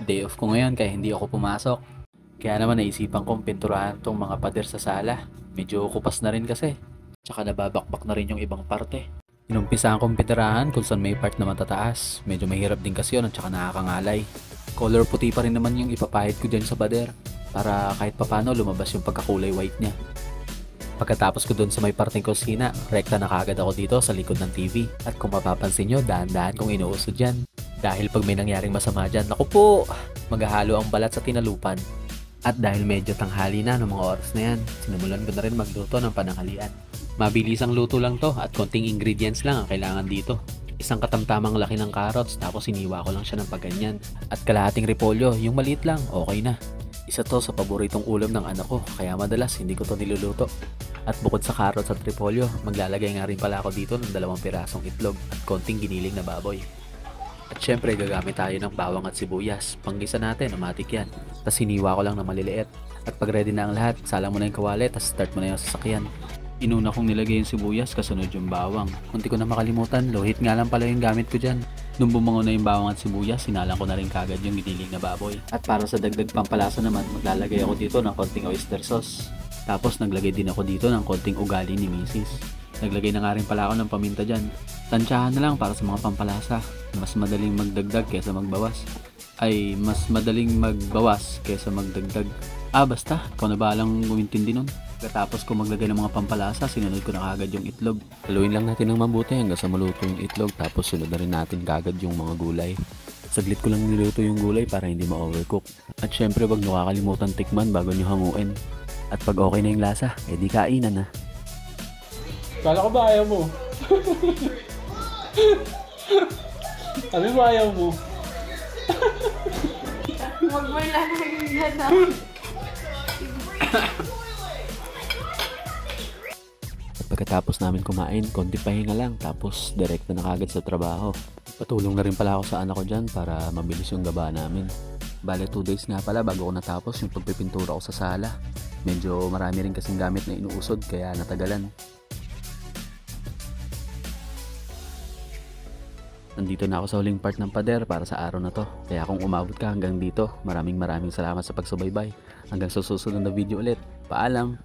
Day off ko ngayon kaya hindi ako pumasok. Kaya naman naisipan kong pinturahan tong mga pader sa sala. Medyo kupas na rin kasi. Tsaka nababakbak na rin yung ibang parte. Inumpisahan kong pinturahan kung saan may part na matataas. Medyo mahirap din kasi yun at tsaka nakakangalay. Color puti pa rin naman yung ipapahid ko dyan sa pader. Para kahit papano lumabas yung pagkakulay white niya. Pagkatapos ko dun sa may parting kusina, rekta na kagad ako dito sa likod ng TV. At kung mapapansin nyo, dahan-dahan kong inuusod dyan. Dahil pag may nangyaring masama dyan, naku po, maghahalo ang balat sa tinalupan. At dahil medyo tanghali na ng mga oras na yan, sinimulan ko na rin magluto ng pananghalian. Mabilis ang luto lang to at konting ingredients lang ang kailangan dito. Isang katamtamang laki ng carrots tapos iniwa ko lang siya ng pagganyan. At kalahating repolyo, yung maliit lang, okay na. Isa to sa paboritong ulam ng anak ko kaya madalas hindi ko to niluluto. At bukod sa carrots at repolyo, maglalagay nga rin pala ako dito ng 2 pirasong itlog at konting giniling na baboy. At syempre gagamit tayo ng bawang at sibuyas. Panggisa natin, automatic yan. Tapos hiniwa ko lang na maliliit. At pag ready na ang lahat, salang mo na yung kawali, tapos start mo na yung sasakyan. Inuna kong nilagay yung sibuyas, kasunod yung bawang. Munti ko na makalimutan, lohit nga lang pala yung gamit ko dyan. Nung bumango na yung bawang at sibuyas, sinalang ko na rin kagad yung giniling na baboy. At para sa dagdag pampalasa naman, maglalagay ako dito ng konting oyster sauce. Tapos naglagay din ako dito ng konting ugali ni Mrs. Naglagay na nga rin pala ako ng paminta dyan. Tansyahan na lang para sa mga pampalasa. Mas madaling magdagdag kaysa magbawas. Ay, mas madaling magbawas kaysa magdagdag. Basta, ikaw na balang umintindi nun. Pagkatapos ko maglagay ng mga pampalasa, sinunod ko na kagad yung itlog. Haluin lang natin ng mabuti hanggang sa maluto yung itlog. Tapos sunod na rin natin kagad yung mga gulay. Saglit ko lang niluto yung gulay para hindi ma-overcook. At syempre, wag nyo kakalimutan tikman bago nyo hanguin. At pag okay na yung lasa, edi kainan na. Kala ko ba ayaw mo? Sabi mo ayaw mo? Huwag mo lang gano'n. At pagkatapos namin kumain, konti pahinga lang tapos direkta na kagad sa trabaho. Patulong na rin pala ako sa anak ko dyan para mabilis yung gaba namin. Bale 2 days nga pala bago ko natapos yung pagpipintura ko sa sala. Medyo marami rin kasing gamit na inuusod kaya natagalan. Nandito na ako sa huling part ng pader para sa araw na to. Kaya kung umabot ka hanggang dito, maraming salamat sa pagsubaybay. Hanggang sa susunod na video ulit. Paalam!